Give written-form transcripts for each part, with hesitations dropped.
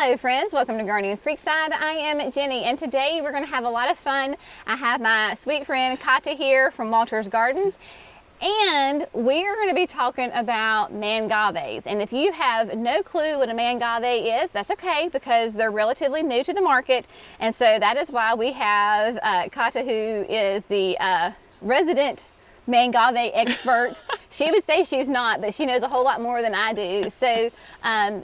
Hello friends, welcome to Gardening with Creekside. I am Jenny and today we're going to have a lot of fun. I have my sweet friend Kata here from Walter's Gardens and we're going to be talking about mangaves. And if you have no clue what a mangave is, that's okay because they're relatively new to the market, and so that is why we have Kata, who is the resident mangave expert. She would say she's not, but she knows a whole lot more than I do. So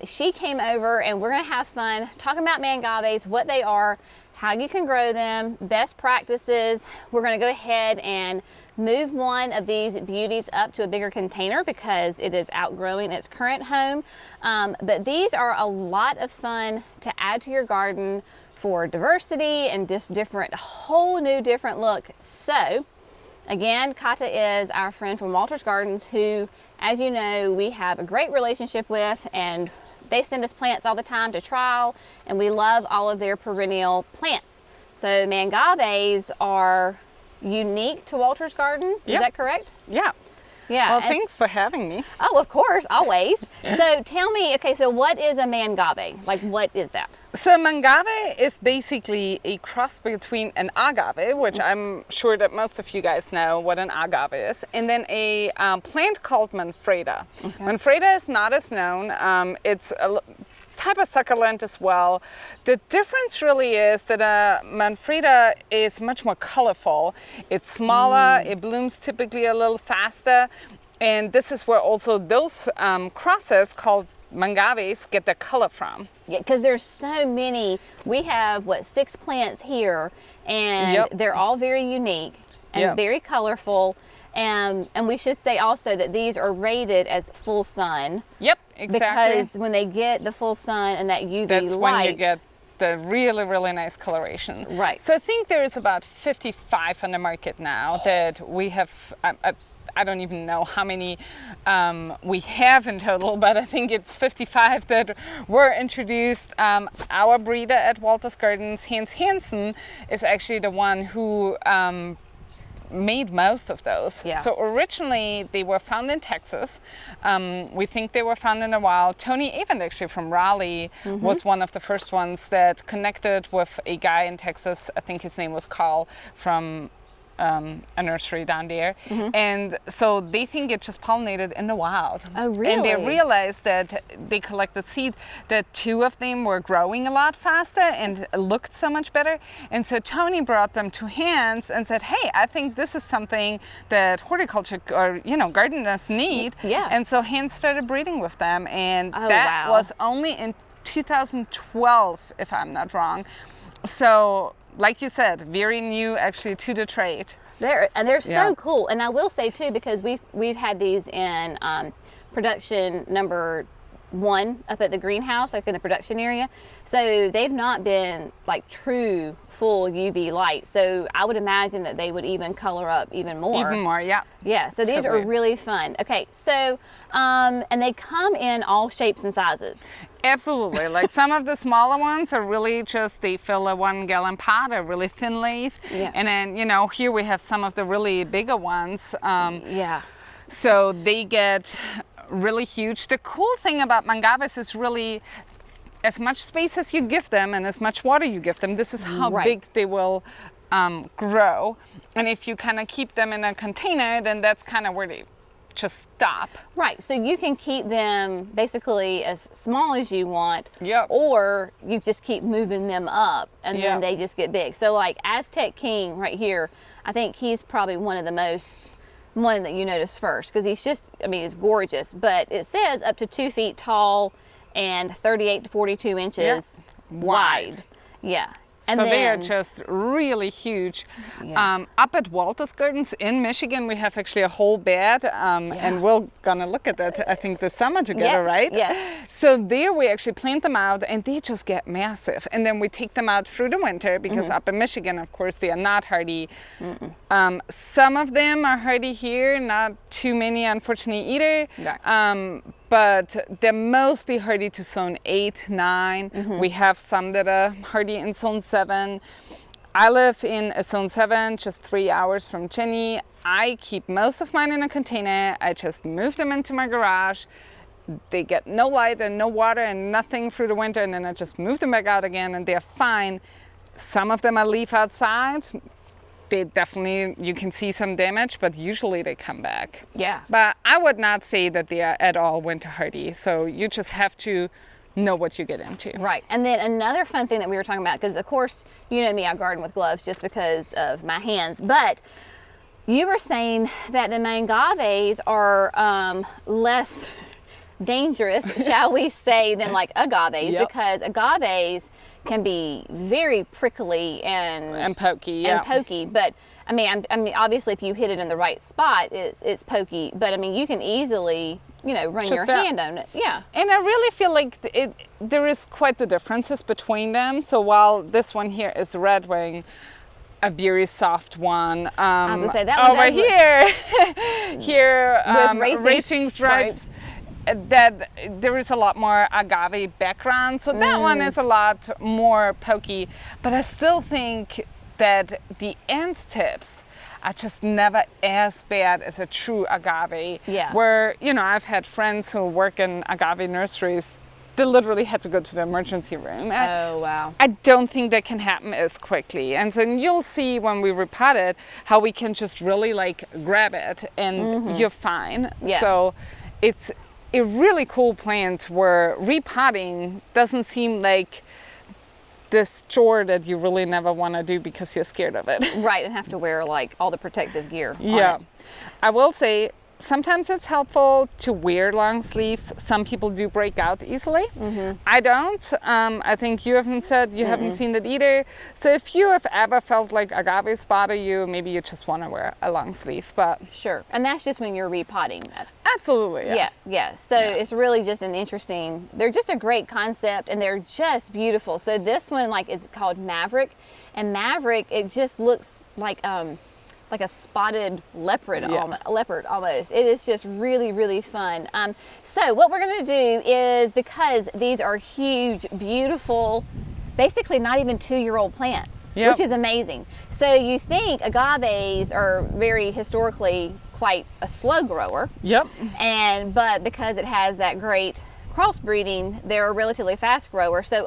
she came over and we're going to have fun talking about mangaves, what they are, how you can grow them, best practices. We're going to go ahead and move one of these beauties up to a bigger container because it is outgrowing its current home. But these are a lot of fun to add to your garden for diversity and just different, whole new different look. So again, Kata is our friend from Walter's Gardens who, as you know, we have a great relationship with, and they send us plants all the time to trial, and we love all of their perennial plants. So mangaves are unique to Walter's Gardens, is that correct? Yeah. Yeah. Well, thanks for having me. Oh, of course, always. So tell me, okay, so what is a mangave? Like, what is that? So mangave is basically a cross between an agave, which I'm sure that most of you guys know what an agave is, and then a plant called manfreda. Okay. Manfreda is not as known. It's a type of succulent as well. The difference really is that manfreda is much more colorful. It's smaller, it blooms typically a little faster, and this is where also those crosses called mangaves get their color from. Yeah, because there's so many. We have, 6 plants here, and they're all very unique and very colorful. And we should say also that these are rated as full sun. Yep, exactly. Because when they get the full sun and that UV that's light, when you get the really, really nice coloration. Right. So I think there's about 55 on the market now that we have. I don't even know how many we have in total, but I think it's 55 that were introduced. Our breeder at Walter's Gardens, Hans Hansen, is actually the one who made most of those. Yeah. So originally they were found in Texas. We think they were found in the wild. Tony Avent, actually from Raleigh, was one of the first ones that connected with a guy in Texas. I think his name was Carl, from a nursery down there. And so they think it just pollinated in the wild. Oh, really? And they realized that they collected seed, that 2 of them were growing a lot faster and looked so much better. And so Tony brought them to Hans and said, hey, I think this is something that horticulture or, gardeners need. Yeah. And so Hans started breeding with them, and that was only in 2012, if I'm not wrong. So like you said, very new actually to the trade. They're so cool. And I will say too, because we've had these in production number 1 up at the greenhouse, like in the production area. So they've not been like true full UV light. So I would imagine that they would even color up even more. Even more, yeah. Yeah, so these are really fun. Okay, so, and they come in all shapes and sizes. Absolutely. Like some of the smaller ones are really just, they fill a 1-gallon pot, a really thin leaf. Yeah. And then, here we have some of the really bigger ones. So they get really huge. The cool thing about mangaves is really as much space as you give them and as much water you give them, this is how big they will grow. And if you kind of keep them in a container, then that's kind of where they just stop. Right, so you can keep them basically as small as you want, or you just keep moving them up and then they just get big. So like Aztec King right here, I think he's probably one that you notice first, because he's just, he's gorgeous, but it says up to 2 feet tall and 38 to 42 inches wide. Yeah. And so they are just really huge. Up at Walter's Gardens in Michigan, we have actually a whole bed, and we're gonna look at that, I think, this summer together, right? Yeah. So there we actually plant them out, and they just get massive. And then we take them out through the winter, because up in Michigan, of course, they are not hardy. Some of them are hardy here, not too many, unfortunately, either. But they're mostly hardy to zone 8, 9. We have some that are hardy in zone 7. I live in a zone 7, just 3 hours from Jenny. I keep most of mine in a container. I just move them into my garage. they get no light and no water and nothing through the winter, and then I just move them back out again and they're fine. Some of them I leave outside. They definitely, you can see some damage, but usually they come back. Yeah. But I would not say that they are at all winter hardy. So you just have to know what you get into. Right. And then another fun thing that we were talking about, because of course, you know me, I garden with gloves just because of my hands, but you were saying that the mangaves are less dangerous, shall we say, than like agaves, Yep. because agaves can be very prickly and pokey, and pokey. But I mean, obviously, if you hit it in the right spot, it's pokey. But I mean, you can easily, you know, run your hand on it. Yeah. And I really feel like there is quite the differences between them. So while this one here is red wing, a very soft one. I was gonna say that one over here, here with racing stripes. That there is a lot more agave background, so that one is a lot more pokey. But I still think that the end tips are just never as bad as a true agave. Yeah. Where, you know, I've had friends who work in agave nurseries. They literally had to go to the emergency room. Oh, wow. I don't think that can happen as quickly. And so you'll see when we repot it how we can just really like grab it and you're fine. Yeah. So it's a really cool plant where repotting doesn't seem like this chore that you really never want to do because you're scared of it. Right, and have to wear like all the protective gear on Yeah. it. I will say sometimes it's helpful to wear long sleeves. Some people do break out easily. I don't. I think you haven't said you haven't seen it either. So if you have ever felt like agaves bother you, maybe you just want to wear a long sleeve. But Sure. And that's just when you're repotting. absolutely, Yeah. So it's really just an interesting, they're just a great concept and they're just beautiful. So this one like is called Maverick, and Maverick, it just looks like a spotted leopard, almost. It is just really, really fun. So what we're gonna do is, because these are huge, beautiful, basically not even 2-year-old plants, which is amazing. So you think agaves are very historically quite a slow grower. Yep. But because it has that great crossbreeding, they're a relatively fast grower. So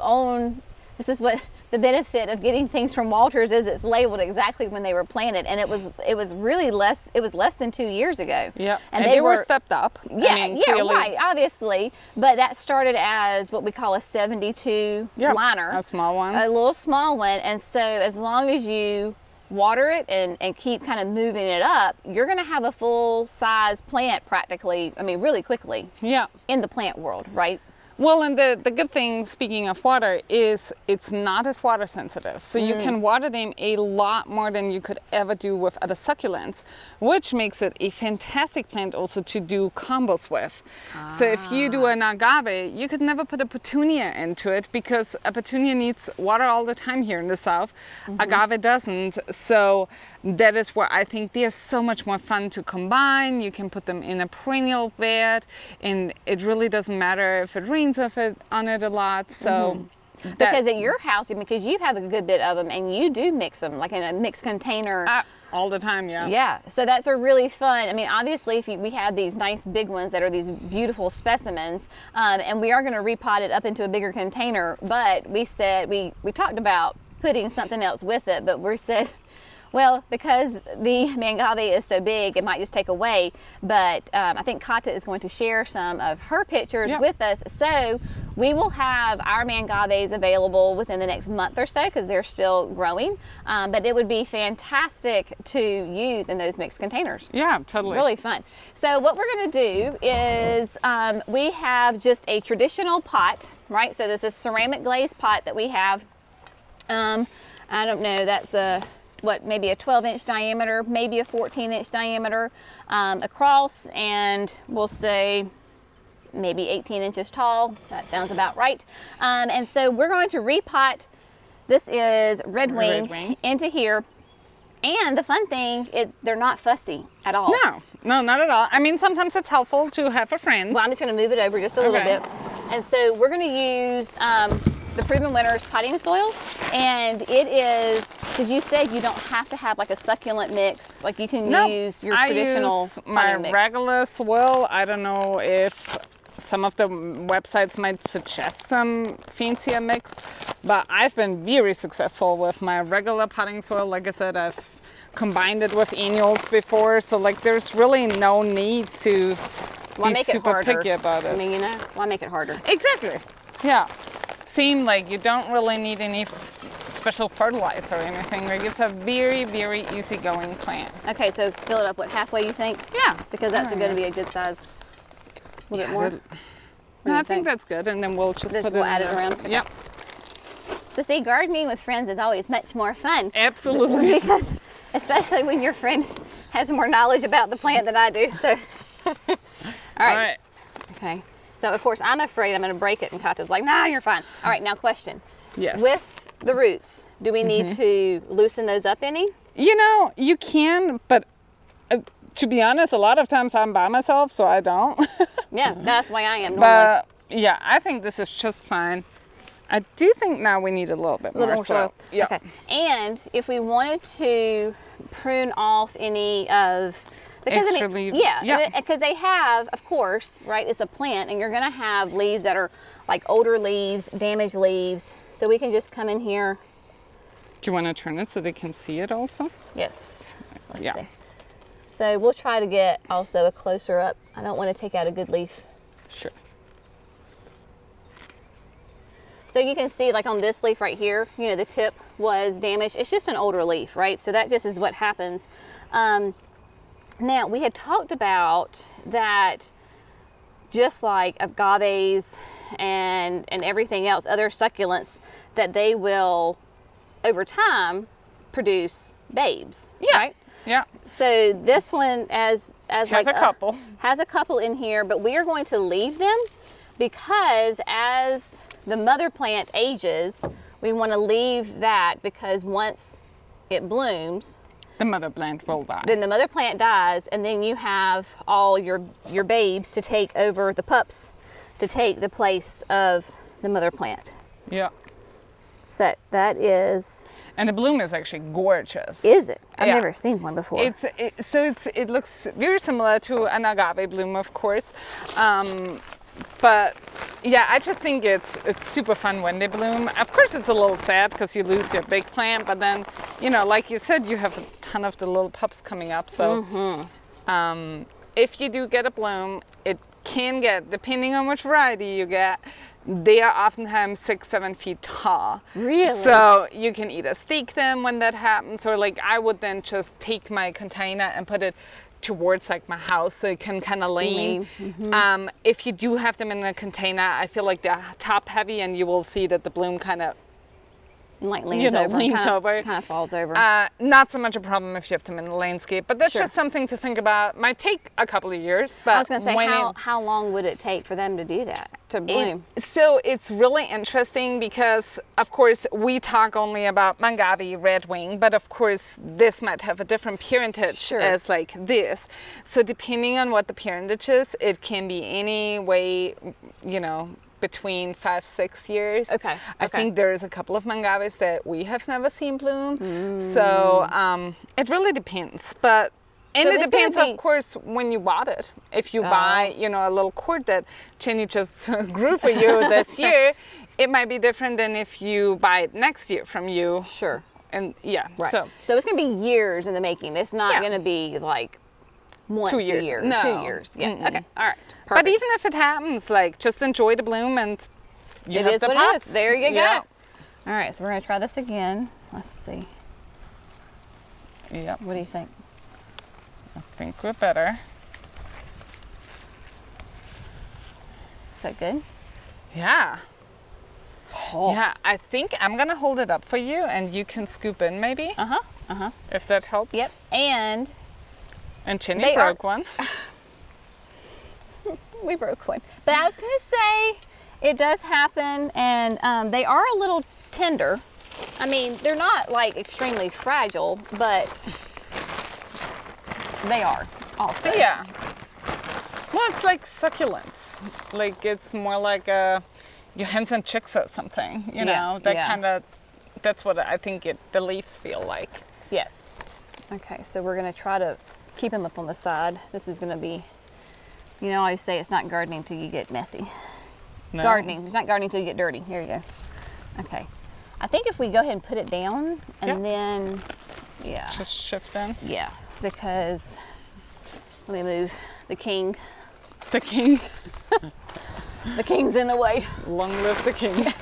this is what the benefit of getting things from Walters is, it's labeled exactly when they were planted, and it was really less. It was less than 2 years ago. Yeah, and they were stepped up. Yeah, I mean, clearly. right, obviously. But that started as what we call a 72 liner, a small one, a little small one. And so as long as you water it and keep kind of moving it up, you're going to have a full size plant practically. I mean, really quickly. Yeah. In the plant world, right? Well, and the good thing, speaking of water, is it's not as water sensitive. So you can water them a lot more than you could ever do with other succulents, which makes it a fantastic plant also to do combos with. So if you do an agave, you could never put a petunia into it because a petunia needs water all the time here in the South. Agave doesn't. So that is where I think they're so much more fun to combine. You can put them in a perennial bed, and it really doesn't matter if it rains on it a lot. So because at your house, because you have a good bit of them and you do mix them like in a mixed container all the time. Yeah, so that's a really fun. I mean, obviously if we have these nice big ones that are these beautiful specimens, and we are going to repot it up into a bigger container, but we said we talked about putting something else with it, but we said, well, because the mangave is so big, it might just take away. But I think Kata is going to share some of her pictures with us. So we will have our mangaves available within the next month or so because they're still growing. But it would be fantastic to use in those mixed containers. Yeah, totally. Really fun. So what we're going to do is we have just a traditional pot, right? So this is ceramic glazed pot that we have. I don't know, that's maybe a 12-inch diameter, maybe a 14-inch diameter across, and we'll say maybe 18 inches tall. That sounds about right. And so we're going to repot. This is red wing into here. And the fun thing is they're not fussy at all. No, not at all. I mean, sometimes it's helpful to have a friend. Well, I'm just going to move it over just a little bit. And so we're going to use the Proven Winners potting soil, and it is, because you said you don't have to have like a succulent mix, like you can use your traditional I use my mix. regular soil. I don't know if some of the websites might suggest some fancier mix, but I've been very successful with my regular potting soil. Like I said, I've combined it with annuals before, so like there's really no need to be super picky about it. I mean, why make it harder? Exactly. Yeah. Seem like you don't really need any special fertilizer or anything. Like it's a very, very easygoing plant. Okay, so fill it up, what, halfway you think? Yeah. Because that's going to be a good size. A little bit more? No, I think that's good, and then we'll just put we'll add it around. Okay. Yep. So see, gardening with friends is always much more fun. Absolutely. Because, especially when your friend has more knowledge about the plant than I do. So, all right. Okay. So of course I'm afraid I'm going to break it, and Kata's like, "Nah, you're fine." All right. Now question. Yes. With the roots, do we need to loosen those up any? You know, you can, but to be honest, a lot of times I'm by myself, so I don't. Yeah, that's why I am normally. But yeah, I think this is just fine. I do think now we need a little bit more soil. Yeah. Okay. And if we wanted to prune off any of extra leaves. Yeah, because they have, of course, right? It's a plant, and you're going to have leaves that are like older leaves, damaged leaves. So we can just come in here. Do you want to turn it so they can see it also? Yes. Let's Yeah. see. So we'll try to get also a closer up. I don't want to take out a good leaf. Sure. So you can see, like on this leaf right here, you know, the tip was damaged. It's just an older leaf, right? So that just is what happens. Now, we had talked about that, just like agaves and everything else, other succulents, that they will, over time, produce babes, right? Yeah. So this one has like a couple. Has a couple in here, but we are going to leave them because as the mother plant ages, we want to leave that, because once it blooms, the mother plant will die. then the mother plant dies, and then you have all your babes to take over, the pups to take the place of the mother plant. Yeah. So that is. And the bloom is actually gorgeous. Is it? I've Yeah. never seen one before. It looks very similar to an agave bloom, of course, but yeah, I just think it's super fun when they bloom. Of course, it's a little sad because you lose your big plant, but then, you know, like you said, you have a ton of the little pups coming up. So if you do get a bloom, it can get, depending on which variety you get, they are oftentimes 6-7 feet tall. Really? So you can either stake them when that happens, or like I would then just take my container and put it towards like my house so it can kind of lean. If you do have them in a container, I feel like they're top heavy, and you will see that the bloom kind of like leans over. Kind of falls over. Not so much a problem if you have them in the landscape, but that's just something to think about. Might take a couple of years, but I was going to say, how long would it take for them to do that, to bloom? So it's really interesting because, of course, we talk only about mangave, red wing, but of course, this might have a different parentage as like this. So depending on what the parentage is, it can be any way, you know, between 5-6 years. Okay. I think there is a couple of mangaves that we have never seen bloom. So it really depends. But it depends, of course, when you bought it. If you buy, you know, a little cord that Jenny just grew for you this year, it might be different than if you buy it next year from you. Sure. And yeah, right. So it's going to be years in the making. It's not going to be like once 2 years. a year. No. 2 years. Yeah. Okay. All right. Perfect. But even if it happens, like, just enjoy the bloom, and you have the pops. It is. There you go. All right, so we're going to try this again. Let's see. Yeah. What do you think? I think we're better. Is that good? Yeah. Oh. Yeah, I think I'm going to hold it up for you, and you can scoop in maybe. If that helps. Yep. And Jenny broke one. We broke one. But I was going to say, it does happen, and they are a little tender. I mean, they're not like extremely fragile, but they are also. Yeah. Well, it's like succulents. Like, it's more like your hens and chicks or something, you know? That kind of, that's what I think the leaves feel like. Yes. Okay, so we're going to try to keep them up on the side. This is going to be You know, I always say it's not gardening till you get messy. No. Gardening. It's not gardening till you get dirty. Here you go. Okay. I think if we go ahead and put it down and then, yeah. Just shift in. Yeah, because let me move the king. The king. The king's in the way. Long live the king.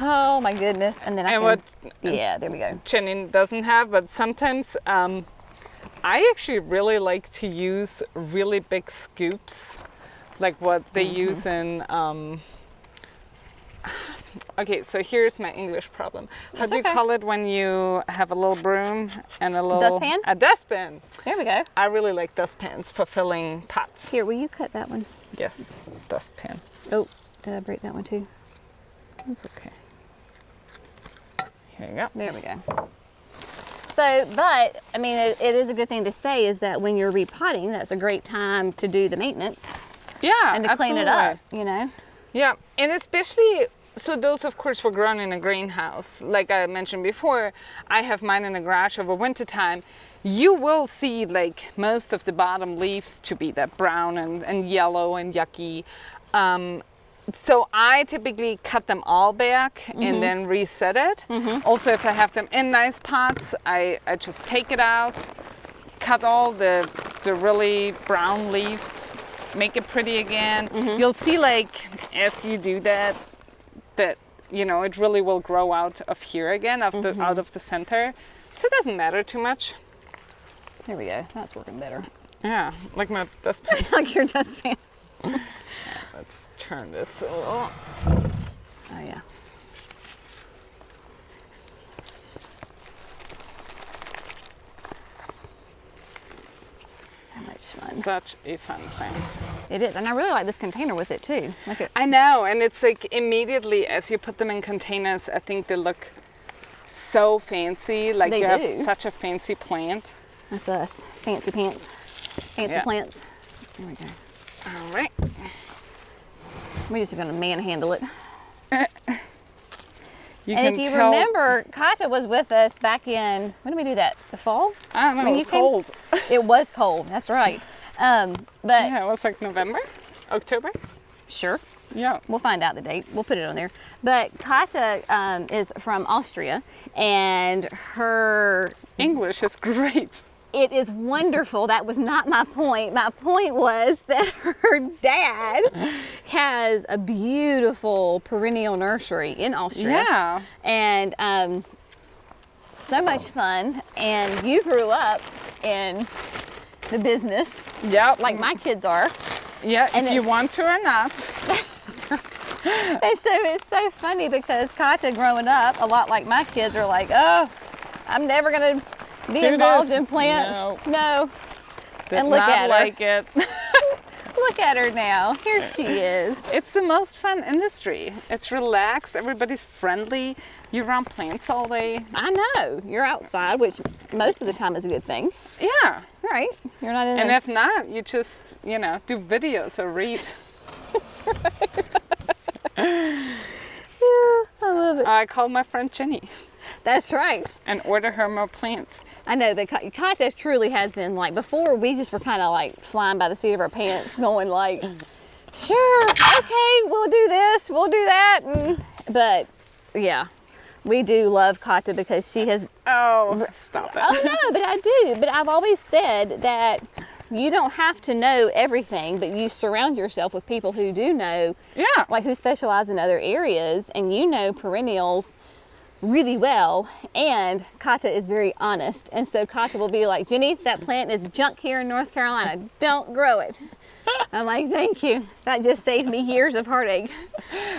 Oh my goodness. And then yeah, there we go. Jenny doesn't have, but sometimes I actually really like to use really big scoops, like what they use in, okay, so here's my English problem. How do you call it when you have a little broom and a little... Dustpan? A dustpan. There we go. I really like dustpans for filling pots. Here, will you cut that one? Yes, dustpan. Oh, did I break that one too? That's okay. Here you go. There we go. So, but, I mean, it is a good thing to say is that when you're repotting, that's a great time to do the maintenance. Yeah, and to clean it up, you know? Yeah, and especially, so those of course were grown in a greenhouse. Like I mentioned before, I have mine in a garage over winter time. You will see like most of the bottom leaves to be that brown and yellow and yucky. So I typically cut them all back and then reset it. Also, if I have them in nice pots, I just take it out, cut all the really brown leaves, make it pretty again. You'll see like as you do that you know it really will grow out of here again, out of the center. So it doesn't matter too much. There we go. That's working better. Yeah, like my dustpan. Like your dustpan. Let's turn this a little. Oh yeah. So much fun. Such a fun plant. It is, and I really like this container with it too. Look at. I know, and it's like immediately as you put them in containers, I think they look so fancy. Like you have such a fancy plant. That's us. Fancy pants. Fancy plants. There we go. All right. We're just going to manhandle it. You and if you remember, Kata was with us back in, when did we do that? The fall? I don't know, it was cold. It was cold, that's right. But yeah, it was like November, October. Sure. Yeah. We'll find out the date. We'll put it on there. But Kata is from Austria, and her English is great. It is wonderful. That was not my point. My point was that her dad has a beautiful perennial nursery in Austria. Yeah. And so much fun. And you grew up in the business. Yeah. Like my kids are. Yeah, and if you want to or not. And so it's so funny because Kata growing up, a lot like my kids are like, oh, I'm never going to be involved in plants. No. And look at her. Like it. Look at her now. Here she is. It's the most fun industry. It's relaxed. Everybody's friendly. You're around plants all day. I know. You're outside, which most of the time is a good thing. Yeah. Right. You're not in And if not, you just, do videos or read. That's right. Yeah, I love it. I called my friend Jenny. That's right. And order her more plants. I know that Kata truly has been like, before we just were kind of like flying by the seat of our pants going like, sure, okay, we'll do this, we'll do that. But yeah, we do love Kata because she has. Oh, stop it. Oh no, but I do. But I've always said that you don't have to know everything, but you surround yourself with people who do know. Yeah. Like who specialize in other areas, and you know perennials really well, and Kata is very honest, and so Kata will be like, Jenny, that plant is junk here in North Carolina, don't grow it. I'm like, thank you, that just saved me years of heartache.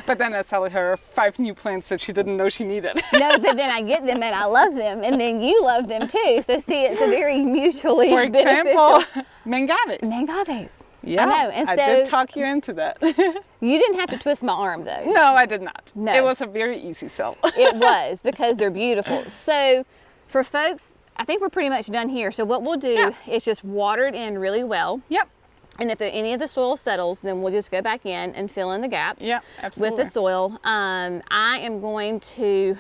But then I tell her 5 new plants that she didn't know she needed. No, but then I get them and I love them, and then you love them too, so see, it's a very mutually beneficial. For example, mangaves. Mangaves. Yeah, I know. And I did talk you into that. You didn't have to twist my arm though. No, I did not. No. It was a very easy sell. It was, because they're beautiful. So for folks, I think we're pretty much done here. So what we'll do is just water it in really well. Yep. And if any of the soil settles, then we'll just go back in and fill in the gaps. Yeah, absolutely. With the soil. I am going to,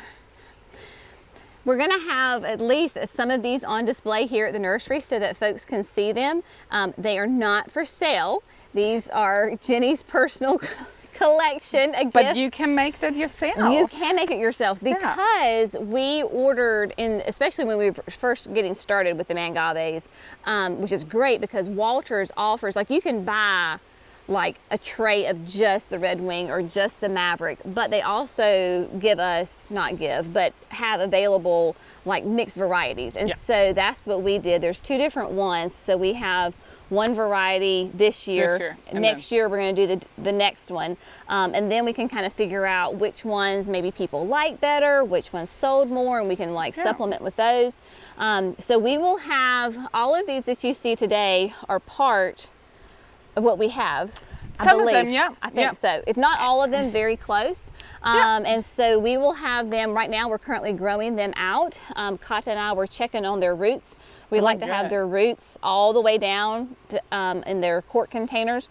We're going to have at least some of these on display here at the nursery so that folks can see them. They are not for sale. These are Jenny's personal collection. But you can make that yourself. You can make it yourself because we ordered, especially when we were first getting started with the mangaves, which is great because Walters offers, like you can buy like a tray of just the Red Wing or just the Maverick, but they also give us, but have available like mixed varieties. And so that's what we did. There's 2 different ones. So we have one variety this year. Next year we're going to do the next one. And then we can kind of figure out which ones maybe people like better, which ones sold more, and we can like supplement with those. So we will have all of these that you see today are part of what we have. Some of them, yeah. I think so. If not all of them, very close. And so we will have them, right now we're currently growing them out. Kata and I were checking on their roots. We like to have their roots all the way down to, in their quart containers.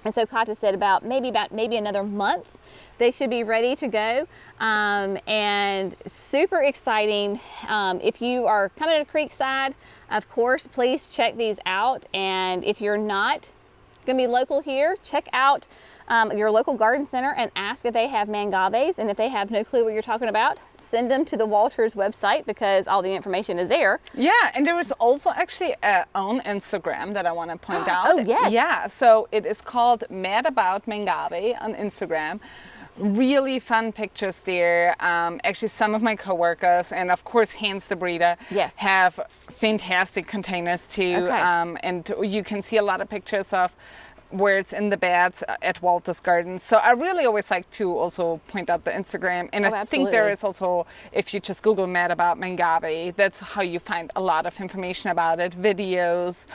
And so Kata said about maybe another month they should be ready to go. And super exciting. If you are coming to Creekside, of course, please check these out. And if you're not going to be local here, check out your local garden center and ask if they have mangaves. And if they have no clue what you're talking about, send them to the Walters website because all the information is there. Yeah, and there is also actually on Instagram that I want to point out. Oh, yes. Yeah, so it is called Mad About Mangave on Instagram. Really fun pictures there. Actually, some of my coworkers and of course Hans the breeder have fantastic containers too. And you can see a lot of pictures of where it's in the beds at Walter's Gardens. So I really always like to also point out the Instagram. And I think there is also, if you just Google Mad About Mangave, that's how you find a lot of information about it, videos.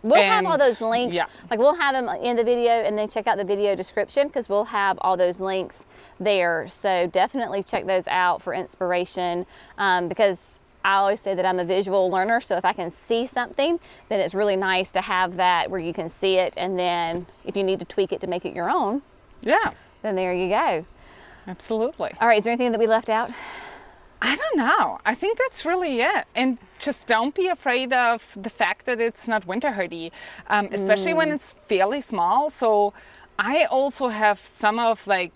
We'll have all those links, like we'll have them in the video, and then check out the video description because we'll have all those links there. So definitely check those out for inspiration because I always say that I'm a visual learner. So if I can see something, then it's really nice to have that where you can see it. And then if you need to tweak it to make it your own, then there you go. Absolutely. All right, is there anything that we left out? I don't know. I think that's really it. And just don't be afraid of the fact that it's not winter hardy, especially when it's fairly small. So I also have some of I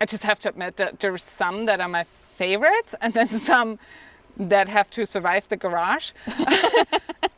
just have to admit that there's some that are my favorites and then some that have to survive the garage,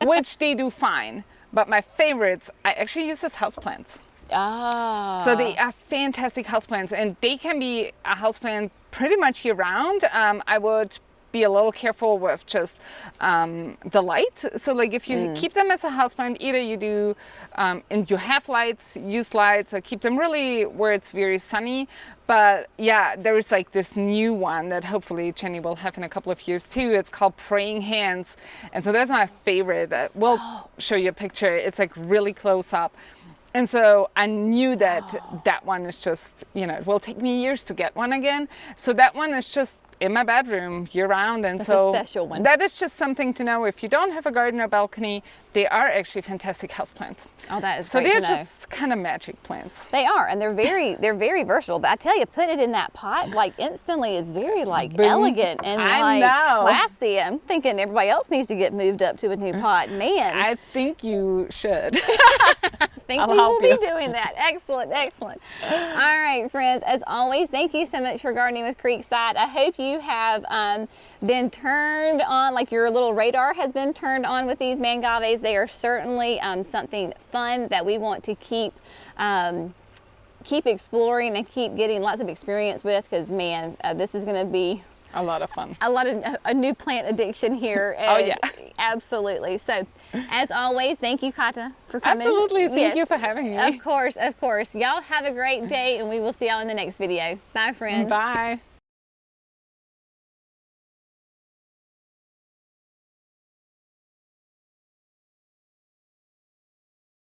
which they do fine. But my favorites, I actually use as houseplants. So they are fantastic houseplants, and they can be a houseplant pretty much year round. I would be a little careful with just the light. So like if you keep them as a houseplant, either you do, and you have lights, use lights, or keep them really where it's very sunny. But yeah, there is like this new one that hopefully Jenny will have in a couple of years too. It's called Praying Hands. And so that's my favorite. We'll show you a picture. It's like really close up. And so I knew that that one is just, it will take me years to get one again. So that one is just in my bedroom year round. And that's so a special one. That is just something to know. If you don't have a garden or balcony, they are actually fantastic houseplants. Oh, that is so great they're to know. just kind of magic plants. They are, and they're very versatile. But I tell you, put it in that pot, like instantly is very elegant and classy. I'm thinking everybody else needs to get moved up to a new pot. Man, I think you should. I think we will be doing that. Excellent. All right, friends, as always, thank you so much for gardening with Creekside. I hope you have been turned on, like your little radar has been turned on with these mangaves. They are certainly something fun that we want to keep exploring and keep getting lots of experience with because, man, this is going to be a lot of fun. A new plant addiction here. And absolutely. So, as always, thank you, Kata, for coming. Absolutely. Thank you for having me. Of course. Y'all have a great day, and we will see y'all in the next video. Bye, friends. Bye.